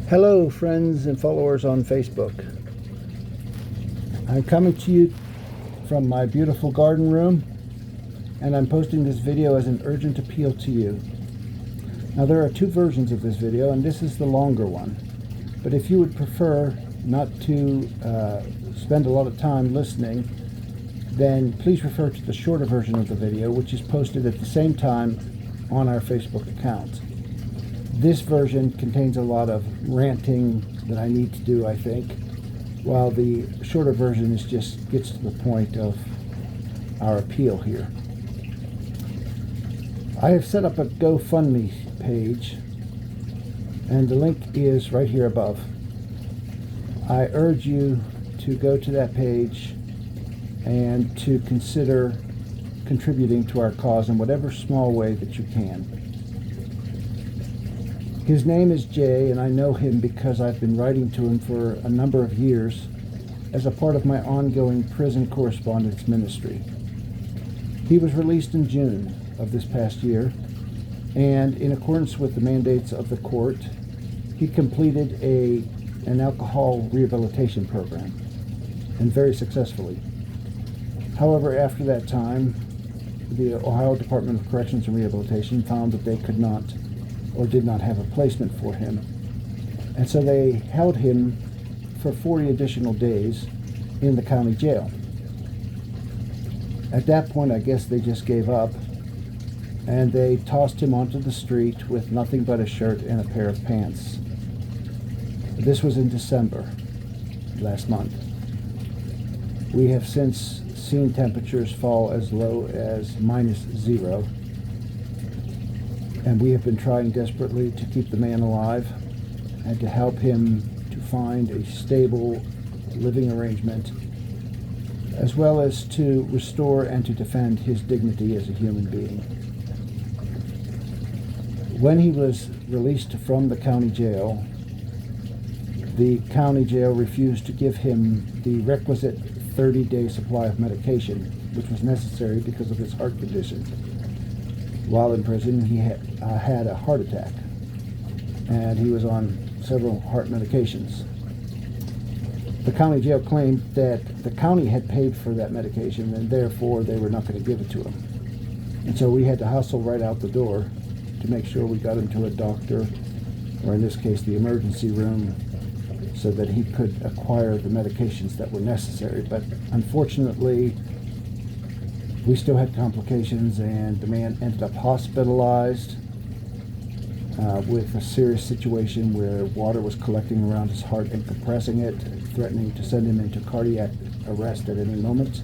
Hello, friends and followers on Facebook. I'm coming to you from my beautiful garden room, and I'm posting this video as an urgent appeal to you. Now, there are two versions of this video, and this is the longer one. But if you would prefer not to spend a lot of time listening, then please refer to the shorter version of the video, which is posted at the same time on our Facebook account. This version contains a lot of ranting that I need to do, I think, while the shorter version just gets to the point of our appeal here. I have set up a GoFundMe page, and the link is right here above. I urge you to go to that page and to consider contributing to our cause in whatever small way that you can. His name is Jay, and I know him because I've been writing to him for a number of years as a part of my ongoing prison correspondence ministry. He was released in June of this past year, and in accordance with the mandates of the court, he completed an alcohol rehabilitation program, and very successfully. However, after that time, the Ohio Department of Corrections and Rehabilitation found that they could not or did not have a placement for him. And so they held him for 40 additional days in the county jail. At that point, I guess they just gave up, and they tossed him onto the street with nothing but a shirt and a pair of pants. This was in December last month. We have since seen temperatures fall as low as -0. And we have been trying desperately to keep the man alive and to help him to find a stable living arrangement, as well as to restore and to defend his dignity as a human being. When he was released from the county jail refused to give him the requisite 30-day supply of medication, which was necessary because of his heart condition. While in prison, he had a heart attack, and he was on several heart medications. The county jail claimed that the county had paid for that medication, and therefore they were not going to give it to him. And so we had to hustle right out the door to make sure we got him to a doctor, or in this case, the emergency room, so that he could acquire the medications that were necessary. But unfortunately, we still had complications, and the man ended up hospitalized with a serious situation where water was collecting around his heart and compressing it, threatening to send him into cardiac arrest at any moment.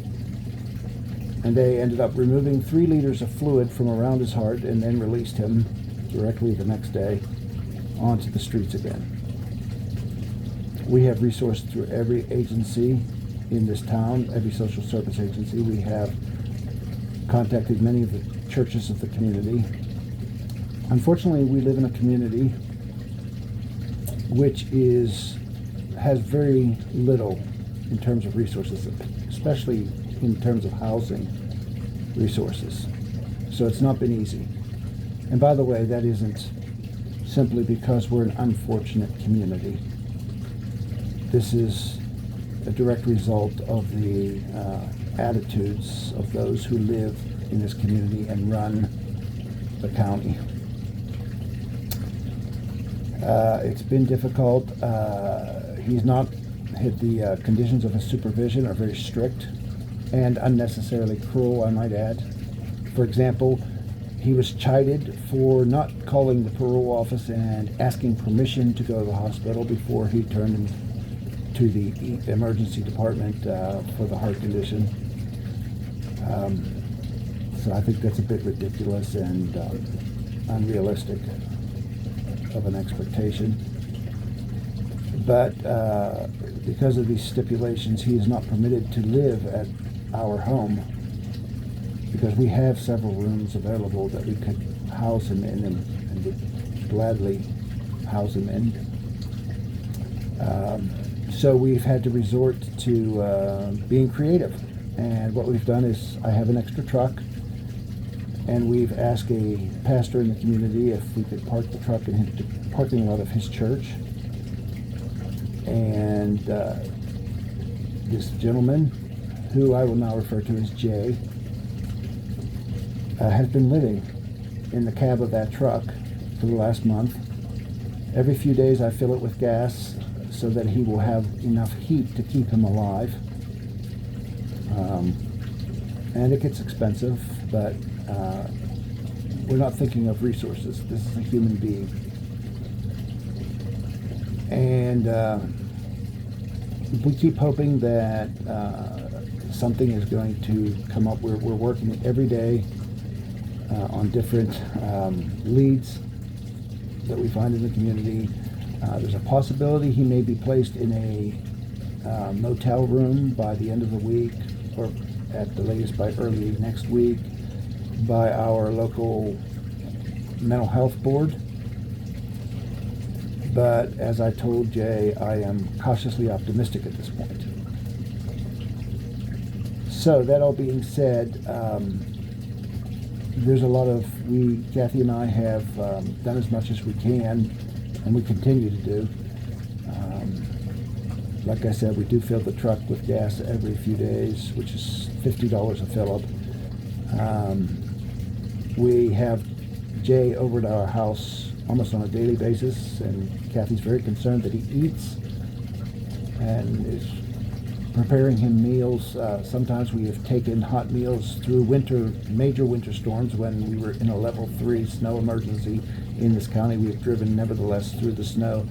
And they ended up removing 3 liters of fluid from around his heart and then released him directly the next day onto the streets again. We have resourced through every agency in this town, every social service agency. We have contacted many of the churches of the community. Unfortunately, we live in a community which has very little in terms of resources, especially in terms of housing resources. So it's not been easy. And by the way, that isn't simply because we're an unfortunate community. This is a direct result of the attitudes of those who live in this community and run the county. It's been difficult. The conditions of his supervision are very strict and unnecessarily cruel, I might add. For example, he was chided for not calling the parole office and asking permission to go to the hospital before he turned him to the emergency department for the heart condition. So I think that's a bit ridiculous and unrealistic of an expectation. But because of these stipulations, he is not permitted to live at our home, because we have several rooms available that we could house him in and would gladly house him in. So we've had to resort to being creative. And what we've done is I have an extra truck, and we've asked a pastor in the community if we could park the truck in the parking lot of his church. And this gentleman, who I will now refer to as Jay, has been living in the cab of that truck for the last month. Every few days I fill it with gas so that he will have enough heat to keep him alive. And it gets expensive, but we're not thinking of resources. This is a human being. And we keep hoping that something is going to come up. We're working every day on different leads that we find in the community. There's a possibility he may be placed in a motel room by the end of the week, or at the latest by early next week, by our local mental health board. But as I told Jay, I am cautiously optimistic at this point. So that all being said, there's a lot of, Kathy and I have done as much as we can, and we continue to do. Like I said, we do fill the truck with gas every few days, which is $50 a fill-up. We have Jay over at our house almost on a daily basis, and Kathy's very concerned that he eats and is preparing him meals. Sometimes we have taken hot meals through major winter storms when we were in a level 3 snow emergency in this county. We have driven nevertheless through the snow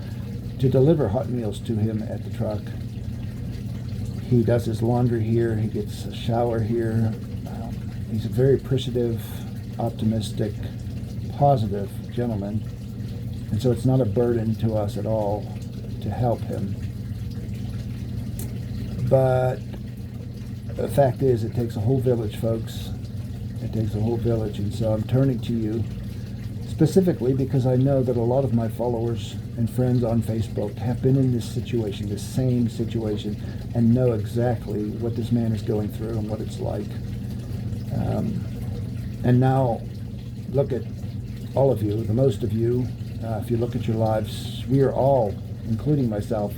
to deliver hot meals to him at the truck. He does his laundry here. He gets a shower here. He's a very appreciative, optimistic, positive gentleman. And so it's not a burden to us at all to help him. But the fact is, it takes a whole village, folks. It takes a whole village. And so I'm turning to you specifically because I know that a lot of my followers and friends on Facebook have been in this situation, this same situation, and know exactly what this man is going through and what it's like. And now, look at all of you, the most of you, if you look at your lives, we are all, including myself,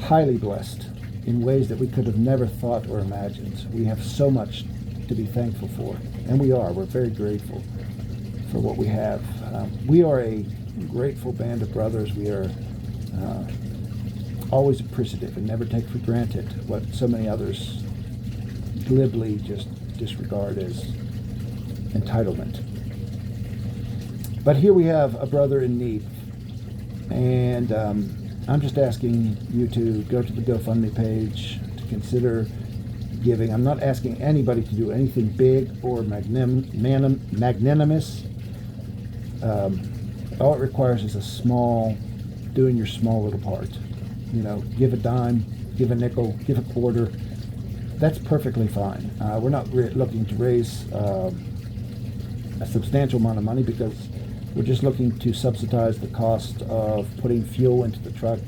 highly blessed in ways that we could have never thought or imagined. We have so much to be thankful for, and we are. We're very grateful for what we have. We are a grateful band of brothers. We are always appreciative and never take for granted what so many others glibly just disregard as entitlement. But here we have a brother in need, and I'm just asking you to go to the GoFundMe page, to consider giving. I'm not asking anybody to do anything big or magnanimous. All it requires is doing your small little part. You know, give a dime, give a nickel, give a quarter. That's perfectly fine. We're not looking to raise a substantial amount of money, because we're just looking to subsidize the cost of putting fuel into the truck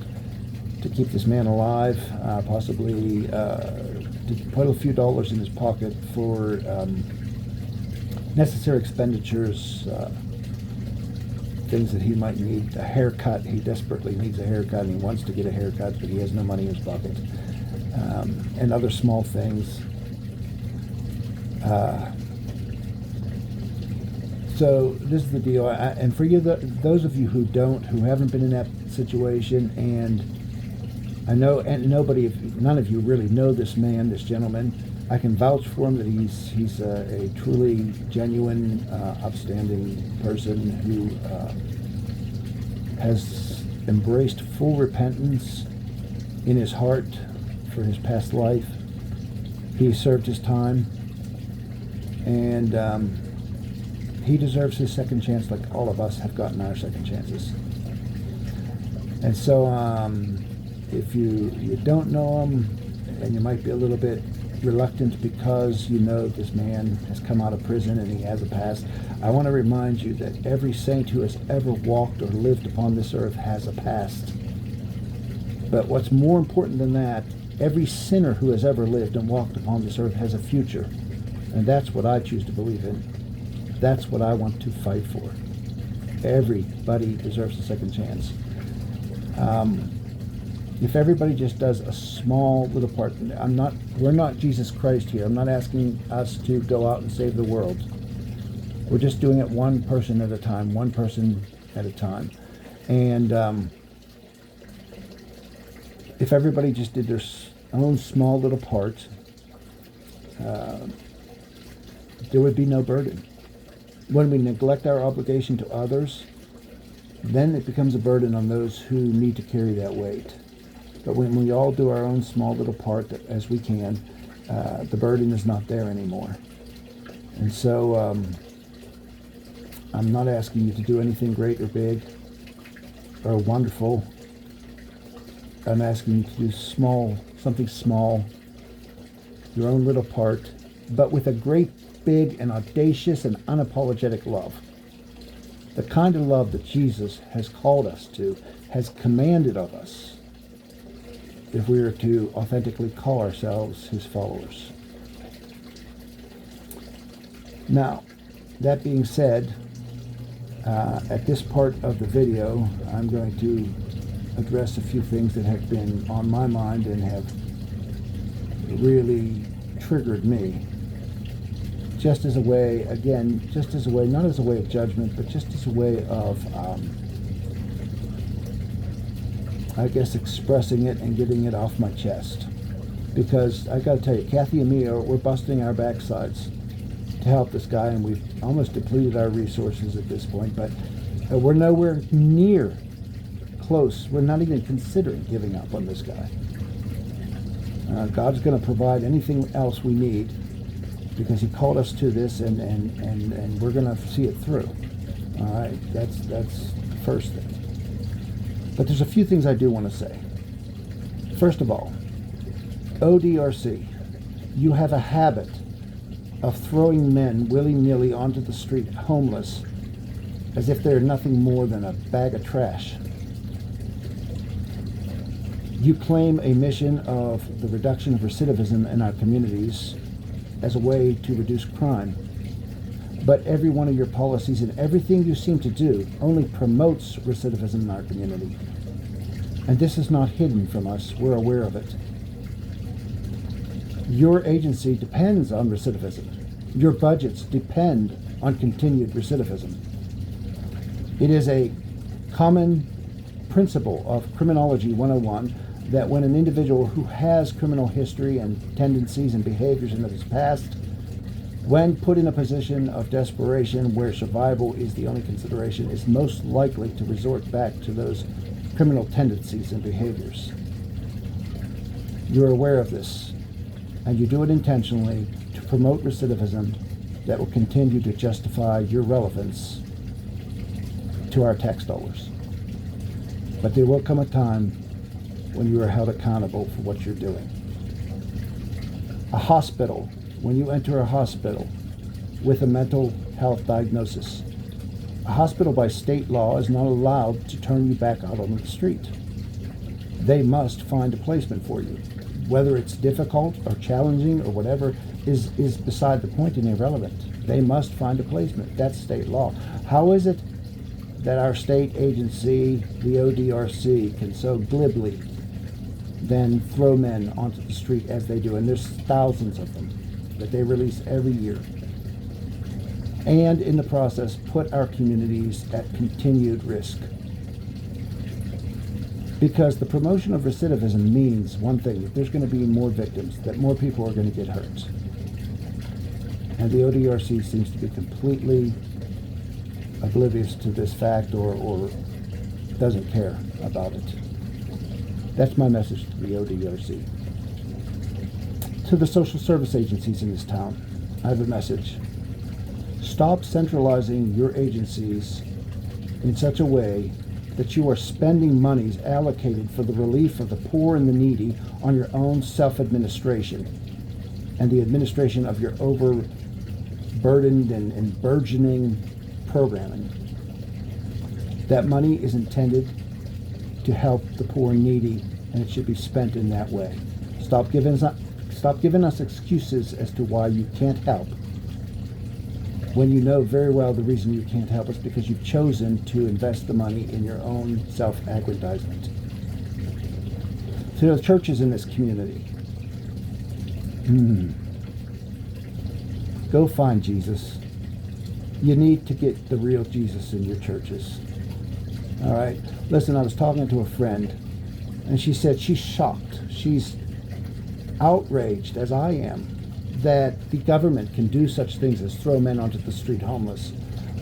to keep this man alive, possibly to put a few dollars in his pocket for necessary expenditures, things that he might need. A haircut. He desperately needs a haircut, and he wants to get a haircut, but he has no money in his pocket. And other small things. So this is the deal, and for you, those of you who haven't been in that situation, and I know, and none of you really know this man, this gentleman. I can vouch for him that he's a truly genuine, upstanding person who has embraced full repentance in his heart for his past life. He served his time, and he deserves his second chance, like all of us have gotten our second chances. And so if you don't know him, and you might be a little bit reluctant because you know this man has come out of prison and he has a past, I want to remind you that every saint who has ever walked or lived upon this earth has a past. But what's more important than that, every sinner who has ever lived and walked upon this earth has a future. And that's what I choose to believe in. That's what I want to fight for. Everybody deserves a second chance. If everybody just does a small little part, we're not Jesus Christ here. I'm not asking us to go out and save the world. We're just doing it one person at a time, one person at a time. And if everybody just did their own small little part, there would be no burden. When we neglect our obligation to others, then it becomes a burden on those who need to carry that weight. But when we all do our own small little part as we can, the burden is not there anymore. And so I'm not asking you to do anything great or big or wonderful. I'm asking you to do something small, your own little part, but with a great, big, and audacious and unapologetic love. The kind of love that Jesus has called us to, has commanded of us, if we are to authentically call ourselves his followers. Now, that being said, at this part of the video, I'm going to address a few things that have been on my mind and have really triggered me. Just as a way, not as a way of judgment, but just as a way of, expressing it and getting it off my chest. Because I got to tell you, Kathy and me, we're busting our backsides to help this guy, and we've almost depleted our resources at this point, but we're nowhere near close. We're not even considering giving up on this guy. God's going to provide anything else we need, because he called us to this, and we're going to see it through. All right, that's the first thing. But there's a few things I do want to say. First of all, ODRC, you have a habit of throwing men willy-nilly onto the street homeless as if they're nothing more than a bag of trash. You claim a mission of the reduction of recidivism in our communities as a way to reduce crime. But every one of your policies and everything you seem to do only promotes recidivism in our community. And this is not hidden from us. We're aware of it. Your agency depends on recidivism. Your budgets depend on continued recidivism. It is a common principle of Criminology 101 that when an individual who has criminal history and tendencies and behaviors in his past, when put in a position of desperation where survival is the only consideration, is most likely to resort back to those criminal tendencies and behaviors. You're aware of this, and you do it intentionally to promote recidivism that will continue to justify your relevance to our tax dollars. But there will come a time when you are held accountable for what you're doing. A hospital, when you enter a hospital with a mental health diagnosis, a hospital by state law is not allowed to turn you back out on the street. They must find a placement for you. Whether it's difficult or challenging or whatever is beside the point and irrelevant. They must find a placement. That's state law. How is it that our state agency, the ODRC, can so glibly then throw men onto the street as they do? And there's thousands of them that they release every year. And in the process, put our communities at continued risk. Because the promotion of recidivism means one thing, that there's going to be more victims, that more people are going to get hurt. And the ODRC seems to be completely oblivious to this fact or doesn't care about it. That's my message to the ODRC. To the social service agencies in this town, I have a message. Stop centralizing your agencies in such a way that you are spending monies allocated for the relief of the poor and the needy on your own self-administration and the administration of your overburdened and burgeoning programming. That money is intended to help the poor and needy, and it should be spent in that way. Stop giving us excuses as to why you can't help, when you know very well the reason you can't help is because you've chosen to invest the money in your own self-aggrandizement. to the churches in this community. Go find Jesus. You need to get the real Jesus in your churches. All right? Listen, I was talking to a friend, and she said she's shocked. She's outraged, as I am, that the government can do such things as throw men onto the street homeless,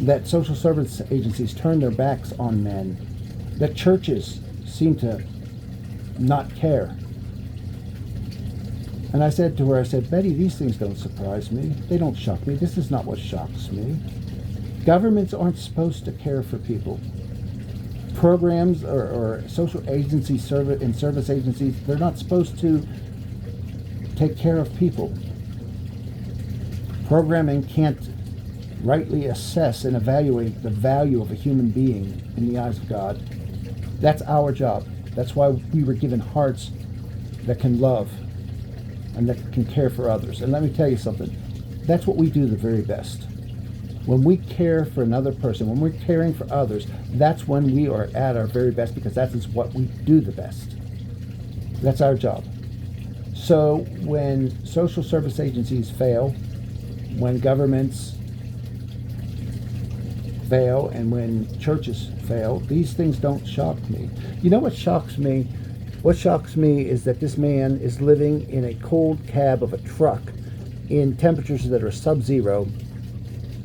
that social service agencies turn their backs on men, that churches seem to not care. And I said to her, I said, Betty, these things don't surprise me. They don't shock me. This is not what shocks me. Governments aren't supposed to care for people. Programs or social agencies, service agencies, they're not supposed to take care of people. Programming can't rightly assess and evaluate the value of a human being in the eyes of God. That's our job. That's why we were given hearts that can love and that can care for others. And let me tell you something. That's what we do the very best. When we care for another person, when we're caring for others, that's when we are at our very best, because that is what we do the best. That's our job. So when social service agencies fail, when governments fail, and when churches fail, these things don't shock me. You know what shocks me? What shocks me is that this man is living in a cold cab of a truck in temperatures that are sub-zero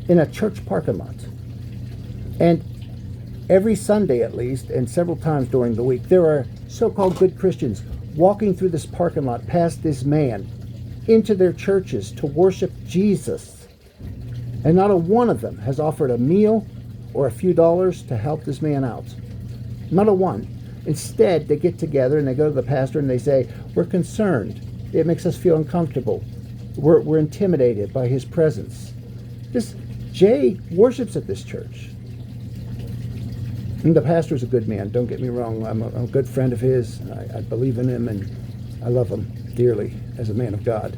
in a church parking lot. And every Sunday at least, and several times during the week, there are so-called good Christians walking through this parking lot past this man into their churches to worship Jesus. And not a one of them has offered a meal or a few dollars to help this man out. Not a one. Instead, they get together and they go to the pastor and they say, we're concerned. It makes us feel uncomfortable. We're intimidated by his presence. This Jay worships at this church. And the pastor's a good man, don't get me wrong. I'm a good friend of his. I believe in him and I love him dearly as a man of God.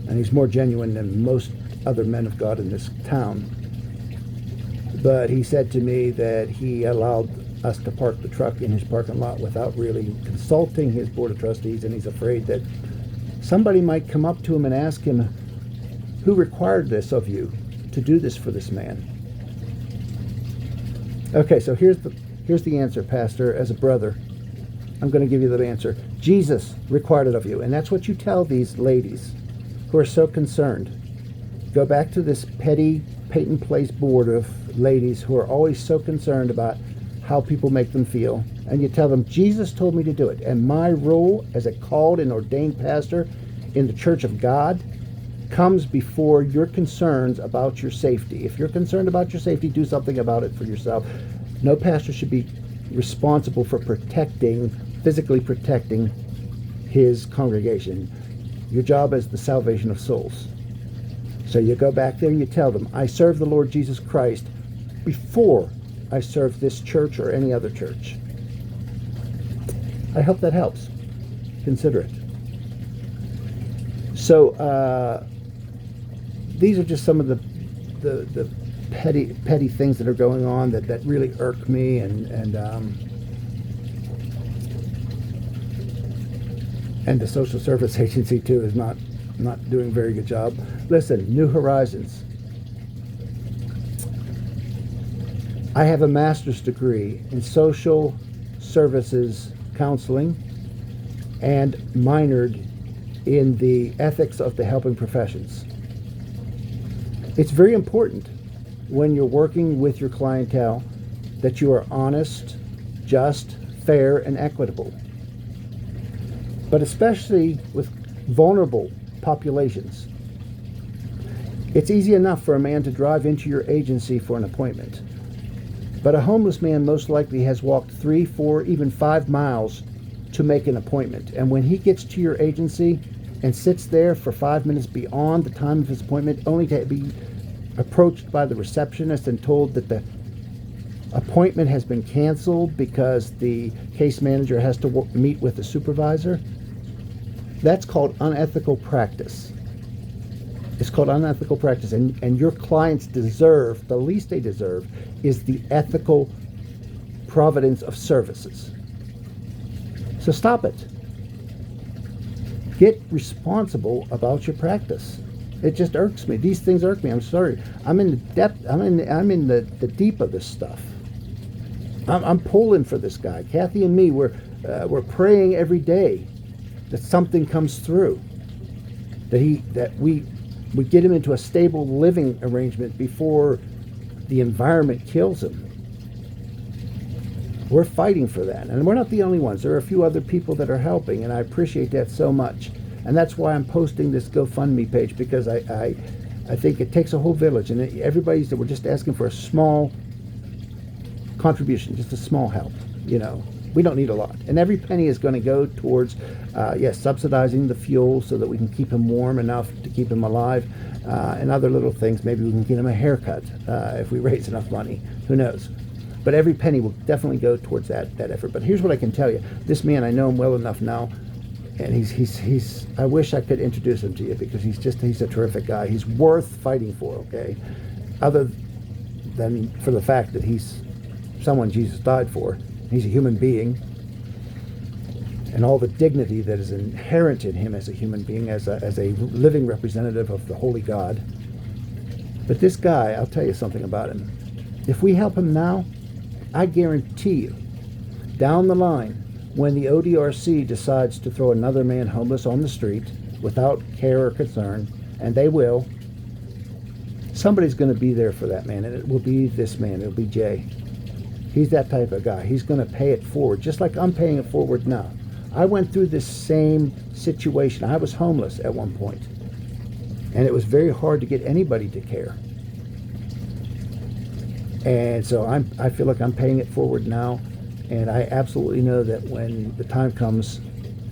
And he's more genuine than most other men of God in this town. But he said to me that he allowed us to park the truck in his parking lot without really consulting his board of trustees, and he's afraid that somebody might come up to him and ask him, who required this of you to do this for this man? Okay, so here's the answer, Pastor. As a brother, I'm going to give you the answer. Jesus required it of you, and that's what you tell these ladies who are so concerned. Go back to this petty Peyton Place board of ladies who are always so concerned about how people make them feel, and you tell them, Jesus told me to do it, and my role as a called and ordained pastor in the Church of God comes before your concerns about your safety. If you're concerned about your safety, do something about it for yourself. No pastor should be responsible for physically protecting his congregation. Your job is the salvation of souls. So you go back there and you tell them, I serve the Lord Jesus Christ before I serve this church or any other church. I hope that helps. Consider it. So these are just some of the petty things that are going on that really irk me, and the social service agency too is not doing a very good job. Listen, New Horizons. I have a master's degree in social services counseling and minored in the ethics of the helping professions. It's very important when you're working with your clientele that you are honest, just, fair, and equitable. But especially with vulnerable populations. It's easy enough for a man to drive into your agency for an appointment. But a homeless man most likely has walked 3, 4, even 5 miles to make an appointment. And when he gets to your agency and sits there for 5 minutes beyond the time of his appointment, only to be approached by the receptionist and told that the appointment has been canceled because the case manager has to meet with the supervisor, that's called unethical practice. It's called unethical practice, and your clients deserve, the least they deserve, is the ethical providence of services. So stop it. Get responsible about your practice. It just irks me. These things irk me. I'm sorry. I'm in the depth. I'm in the deep of this stuff. I'm pulling for this guy. Kathy and me, we're praying every day that something comes through. That we get him into a stable living arrangement before the environment kills him. We're fighting for that, and we're not the only ones. There are a few other people that are helping, and I appreciate that so much. And that's why I'm posting this GoFundMe page, because I think it takes a whole village, and we're just asking for a small contribution, just a small help. We don't need a lot, and every penny is going to go towards subsidizing the fuel so that we can keep him warm enough to keep him alive, and other little things. Maybe we can get him a haircut if we raise enough money. Who knows? But every penny will definitely go towards that effort. But here's what I can tell you: this man, I know him well enough now, and he's I wish I could introduce him to you, because he's a terrific guy. He's worth fighting for. Okay, other than for the fact that he's someone Jesus died for. He's a human being, and all the dignity that is inherent in him as a human being, as a living representative of the Holy God. But this guy, I'll tell you something about him. If we help him now, I guarantee you, down the line, when the ODRC decides to throw another man homeless on the street without care or concern, and they will, somebody's going to be there for that man, and it will be this man. It'll be Jay. He's that type of guy. He's going to pay it forward, just like I'm paying it forward now. I went through this same situation. I was homeless at one point, and it was very hard to get anybody to care. And so I feel like I'm paying it forward now, and I absolutely know that when the time comes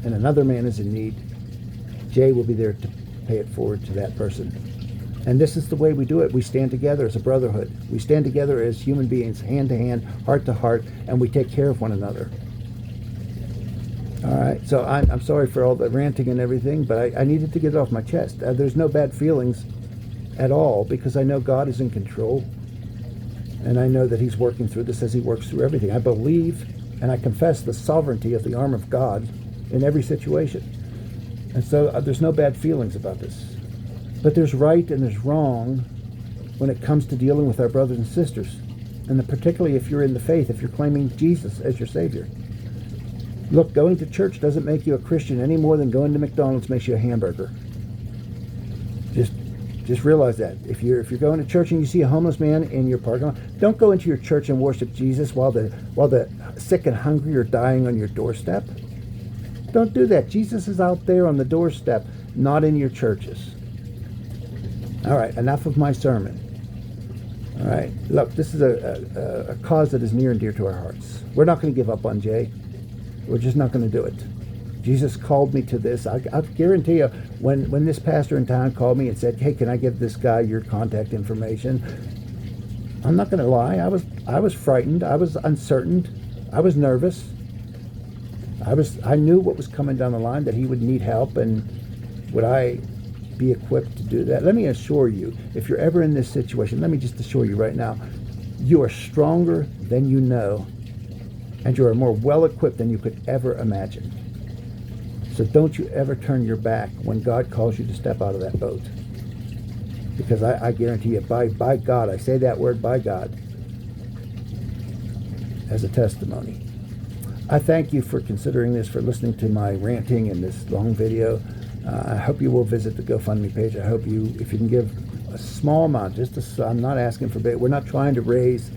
and another man is in need, Jay will be there to pay it forward to that person. And this is the way we do it. We stand together as a brotherhood. We stand together as human beings, hand to hand, heart to heart, and we take care of one another. All right, so I'm sorry for all the ranting and everything, but I needed to get it off my chest. There's no bad feelings at all, because I know God is in control, and I know that he's working through this as he works through everything. I believe and I confess the sovereignty of the arm of God in every situation. And so there's no bad feelings about this. But there's right and there's wrong when it comes to dealing with our brothers and sisters, and particularly if you're in the faith, if you're claiming Jesus as your Savior. Look, going to church doesn't make you a Christian any more than going to McDonald's makes you a hamburger. Just realize that. If you're going to church and you see a homeless man in your parking lot, don't go into your church and worship Jesus while the sick and hungry are dying on your doorstep. Don't do that. Jesus is out there on the doorstep, not in your churches. All right, enough of my sermon. All right, look, this is a cause that is near and dear to our hearts. We're not going to give up on Jay. We're just not going to do it. Jesus called me to this. I guarantee you, when this pastor in town called me and said, "Hey, can I give this guy your contact information?" I'm not going to lie. I was frightened. I was uncertain. I was nervous. I knew what was coming down the line, that he would need help, and would I be equipped to do that? Let me assure you, if you're ever in this situation, let me just assure you right now, you are stronger than you know, and you are more well-equipped than you could ever imagine. So don't you ever turn your back when God calls you to step out of that boat. Because I guarantee you, by God, I say that word, by God, as a testimony. I thank you for considering this, for listening to my ranting in this long video. I hope you will visit the GoFundMe page. I hope if you can give a small amount, I'm not asking for big. We're not trying to raise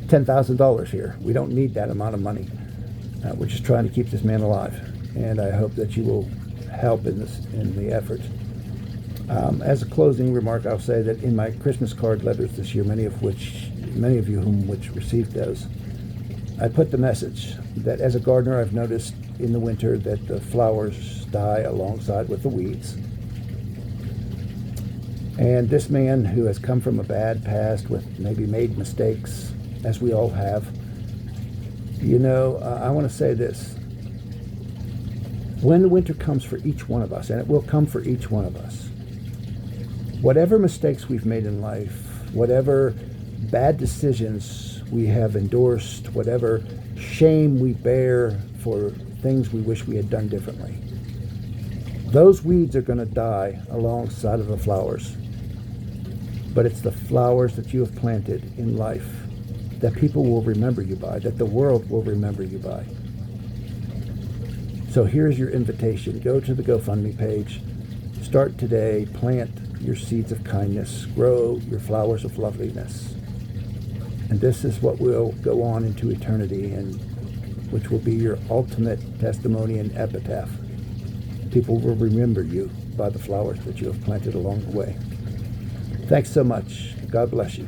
$10,000 here. We don't need that amount of money. We're just trying to keep this man alive, and I hope that you will help in the effort. As a closing remark, I'll say that in my Christmas card letters this year, many of you which received those, I put the message that as a gardener, I've noticed in the winter that the flowers die alongside with the weeds. And this man who has come from a bad past, with maybe made mistakes, as we all have, I want to say this. When the winter comes for each one of us, and it will come for each one of us, whatever mistakes we've made in life, whatever bad decisions we have endorsed, whatever shame we bear for things we wish we had done differently, Those weeds are going to die alongside of the flowers. But it's the flowers that you have planted in life that people will remember you by, that the world will remember you by. So here's your invitation. Go to the GoFundMe page. Start today. Plant your seeds of kindness. Grow your flowers of loveliness. And this is what will go on into eternity, and which will be your ultimate testimony and epitaph. People will remember you by the flowers that you have planted along the way. Thanks so much. God bless you.